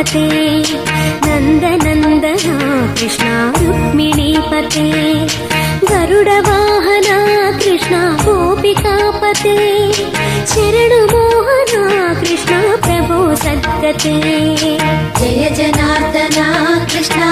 पते नन्दनन्दना कृष्णा रुक्मिणीपते गरुडवाहना कृष्णा गोपिकापते शरणुमोहना कृष्णा प्रभो सद्गते जय जनार्दना कृष्णा